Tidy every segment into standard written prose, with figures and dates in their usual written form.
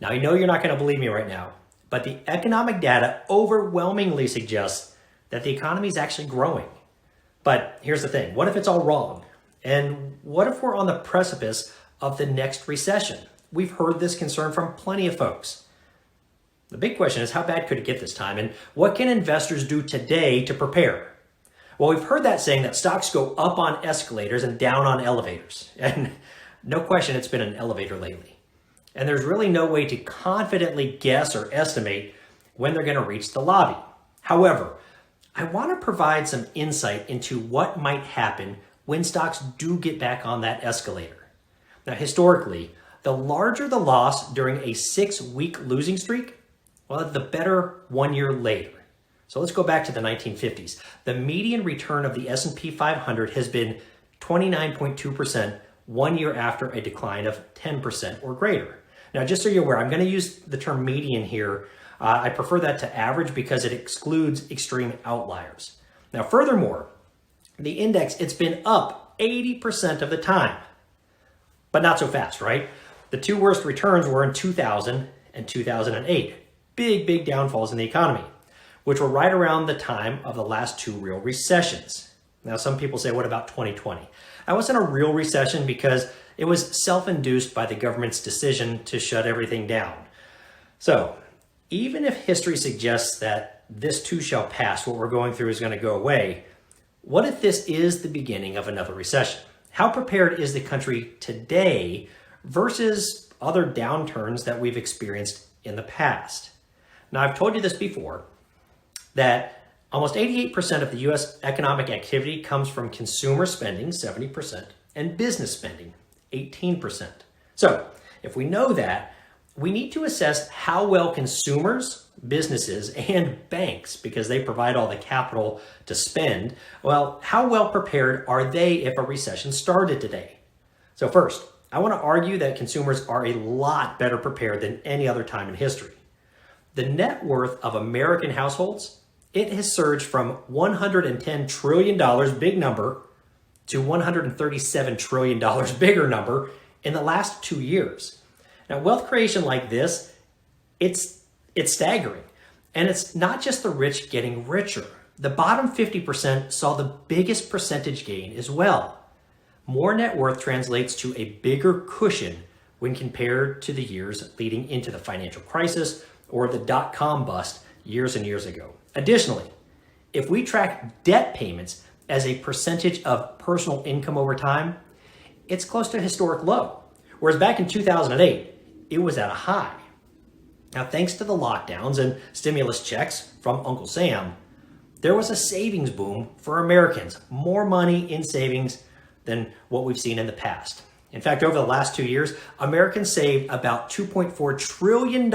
Now, I know you're not going to believe me right now, but the economic data overwhelmingly suggests that the economy is actually growing. But here's the thing, what if it's all wrong? And what if we're on the precipice of the next recession? We've heard this concern from plenty of folks. The big question is, how bad could it get this time? And what can investors do today to prepare? Well, we've heard that saying that stocks go up on escalators and down on elevators. And no question, it's been an elevator lately. And there's really no way to confidently guess or estimate when they're going to reach the lobby. However, I want to provide some insight into what might happen when stocks do get back on that escalator. Now, historically, the larger the loss during a 6-week losing streak, well, the better 1 year later. So let's go back to the 1950s. The median return of the S&P 500 has been 29.2% 1 year after a decline of 10% or greater. Now, just so you're aware, I'm going to use the term median here. I prefer that to average because it excludes extreme outliers. Now, furthermore, the index, it's been up 80% of the time, but not so fast, right? The two worst returns were in 2000 and 2008. Big downfalls in the economy, which were right around the time of the last two real recessions. Now, some people say, what about 2020? That wasn't a real recession because it was self-induced by the government's decision to shut everything down. So even if history suggests that this too shall pass, what we're going through is going to go away, what if this is the beginning of another recession? How prepared is the country today versus other downturns that we've experienced in the past? Now, I've told you this before, that almost 88% of the U.S. economic activity comes from consumer spending, 70%, and business spending, 18%. So if we know that, we need to assess how well consumers, businesses, and banks, because they provide all the capital to spend, well, how well prepared are they if a recession started today? So first, I want to argue that consumers are a lot better prepared than any other time in history. The net worth of American households, it has surged from $110 trillion, big number, to $137 trillion, bigger number, in the last 2 years. Now, wealth creation like this, it's staggering. And it's not just the rich getting richer. The bottom 50% saw the biggest percentage gain as well. More net worth translates to a bigger cushion when compared to the years leading into the financial crisis or the dot-com bust years and years ago. Additionally, if we track debt payments as a percentage of personal income over time, it's close to a historic low. Whereas back in 2008, it was at a high. Now, thanks to the lockdowns and stimulus checks from Uncle Sam, there was a savings boom for Americans, more money in savings than what we've seen in the past. In fact, over the last 2 years, Americans saved about $2.4 trillion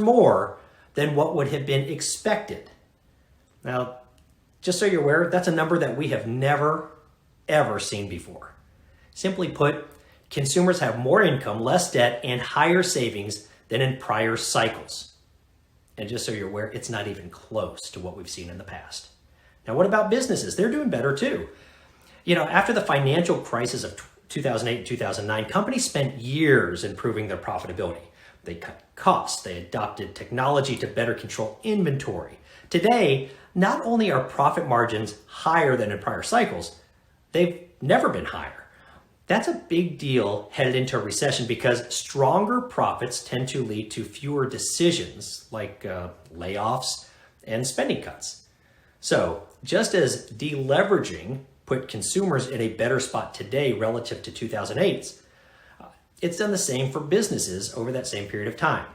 more than what would have been expected. Now, just so you're aware, that's a number that we have never, ever seen before. Simply put, consumers have more income, less debt, and higher savings than in prior cycles. And just so you're aware, it's not even close to what we've seen in the past. Now, what about businesses? They're doing better too. You know, after the financial crisis of 2008 and 2009, companies spent years improving their profitability. They cut costs, they adopted technology to better control inventory. Today, not only are profit margins higher than in prior cycles, they've never been higher. That's a big deal headed into a recession because stronger profits tend to lead to fewer decisions like layoffs and spending cuts. So just as deleveraging put consumers in a better spot today relative to 2008, it's done the same for businesses over that same period of time.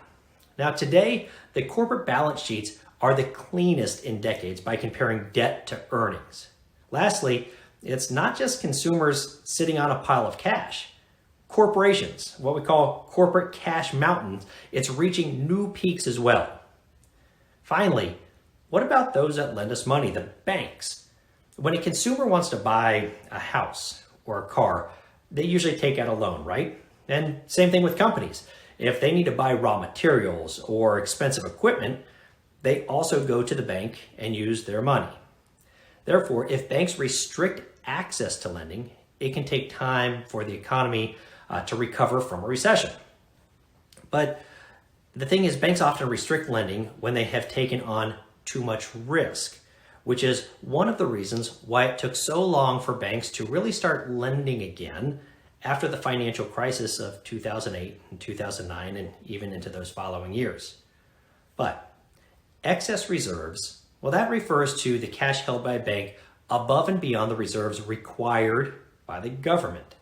Now today, the corporate balance sheets are the cleanest in decades by comparing debt to earnings. Lastly, it's not just consumers sitting on a pile of cash. Corporations, what we call corporate cash mountains, it's reaching new peaks as well. Finally, what about those that lend us money, the banks? When a consumer wants to buy a house or a car, they usually take out a loan, right? And same thing with companies. If they need to buy raw materials or expensive equipment, they also go to the bank and use their money. Therefore, if banks restrict access to lending, it can take time for the economy to recover from a recession. But The thing is, banks often restrict lending when they have taken on too much risk, which is one of the reasons why it took so long for banks to really start lending again after the financial crisis of 2008 and 2009 and even into those following years. But excess reserves, well, that refers to the cash held by a bank above and beyond the reserves required by the government.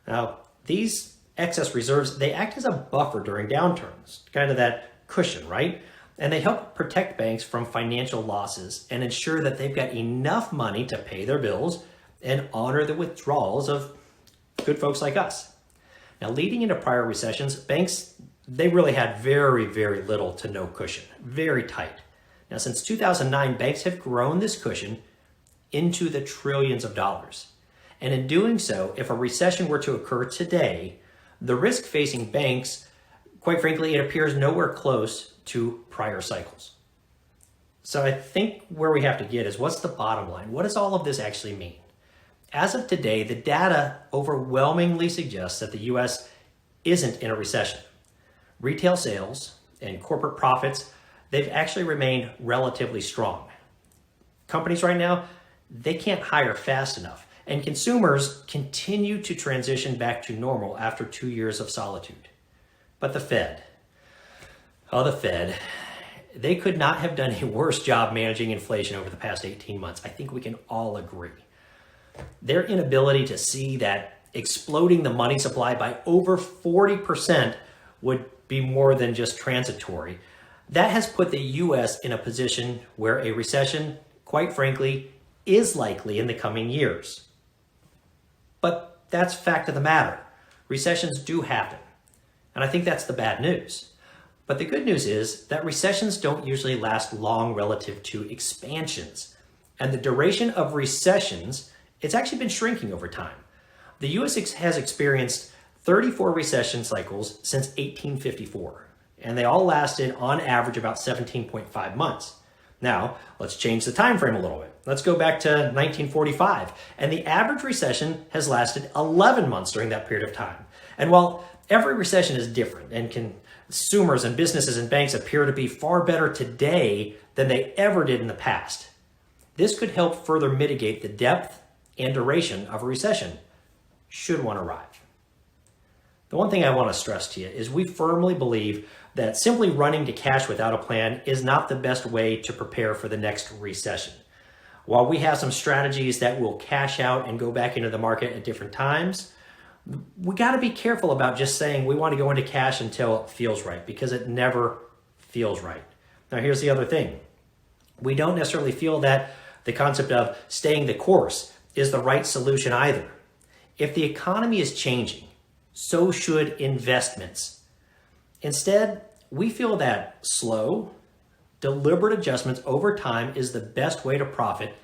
Now, these excess reserves, they act as a buffer during downturns, kind of that cushion, right? And they help protect banks from financial losses and ensure that they've got enough money to pay their bills and honor the withdrawals of good folks like us. Now, leading into prior recessions, banks, they really had very, very little to no cushion, very tight. Now, since 2009, banks have grown this cushion into the trillions of dollars. And in doing so, if a recession were to occur today, the risk facing banks, quite frankly, it appears nowhere close to prior cycles. So I think where we have to get is, what's the bottom line? What does all of this actually mean? As of today, the data overwhelmingly suggests that the U.S. isn't in a recession. Retail sales and corporate profits, they've actually remained relatively strong. Companies right now, they can't hire fast enough, and consumers continue to transition back to normal after 2 years of solitude. But the Fed, they could not have done a worse job managing inflation over the past 18 months. I think we can all agree. Their inability to see that exploding the money supply by over 40% would be more than just transitory. That has put the U.S. in a position where a recession, quite frankly, is likely in the coming years. But that's fact of the matter. Recessions do happen. And I think that's the bad news. But the good news is that recessions don't usually last long relative to expansions. And the duration of recessions, it's actually been shrinking over time. The U.S. has experienced 34 recession cycles since 1854, and they all lasted on average about 17.5 months. Now, let's change the time frame a little bit. Let's go back to 1945, and the average recession has lasted 11 months during that period of time. And while every recession is different, and consumers and businesses and banks appear to be far better today than they ever did in the past, this could help further mitigate the depth and duration of a recession, should one arrive. The one thing I want to stress to you is we firmly believe that simply running to cash without a plan is not the best way to prepare for the next recession. While we have some strategies that will cash out and go back into the market at different times, we got to be careful about just saying we want to go into cash until it feels right, because it never feels right. Now, here's the other thing. We don't necessarily feel that the concept of staying the course is the right solution either. If the economy is changing, so should investments. Instead, we feel that slow, deliberate adjustments over time is the best way to profit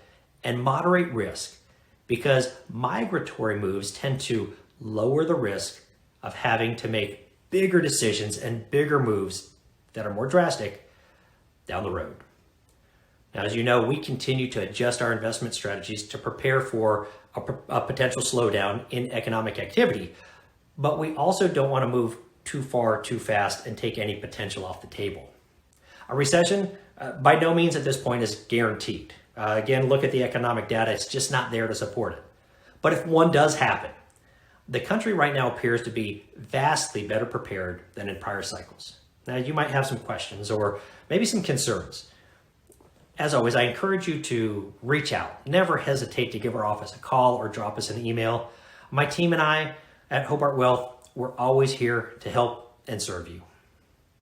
and moderate risk, because migratory moves tend to lower the risk of having to make bigger decisions and bigger moves that are more drastic down the road. Now, as you know, we continue to adjust our investment strategies to prepare for a potential slowdown in economic activity, but we also don't want to move too far too fast and take any potential off the table. A recession, by no means at this point, is guaranteed. Again, look at the economic data. It's just not there to support it. But if one does happen, the country right now appears to be vastly better prepared than in prior cycles. Now, you might have some questions or maybe some concerns. As always, I encourage you to reach out. Never hesitate to give our office a call or drop us an email. My team and I at Hobart Wealth, we're always here to help and serve you.